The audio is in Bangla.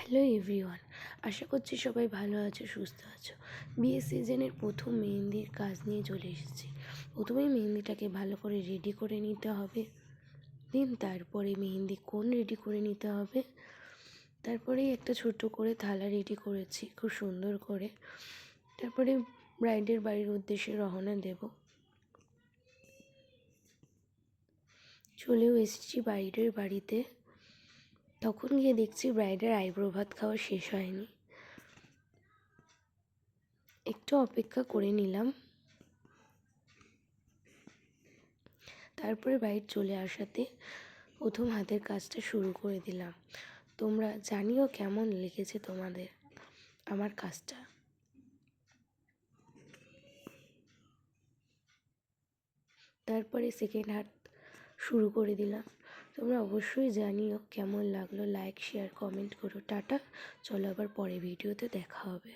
হ্যালো এভরিওয়ান, আশা করছি সবাই ভালো আছো, সুস্থ আছো। বিয়ে সিজনের প্রথম মেহেন্দির কাজ নিয়ে চলে এসেছি। প্রথমেই মেহেন্দিটাকে ভালো করে রেডি করে নিতে হবে, দেন তারপরে মেহেন্দি কোন রেডি করে নিতে হবে। তারপরেই একটা ছোট করে থালা রেডি করেছি খুব সুন্দর করে। তারপরে ব্রাইডের বাড়ির উদ্দেশ্যে রওনা দেব। চলেও এসেছি ব্রাইডের বাড়িতে। তখন গিয়ে দেখছি ব্রাইডের আইব্রো ভাত খাওয়া শেষ হয়নি। একটু অপেক্ষা করে নিলাম। তারপরে ব্রাইড চলে আসাতে প্রথম হাতের কাজটা শুরু করে দিলাম। তোমরা জানিও কেমন লেগেছে তোমাদের আমার কাজটা। তারপরে সেকেন্ড হাত শুরু করে দিলাম। তোমরা অবশ্যই জানিও কেমন লাগলো, লাইক শেয়ার কমেন্ট করো। টাটা, চলো আবার পরে ভিডিওতে দেখা হবে।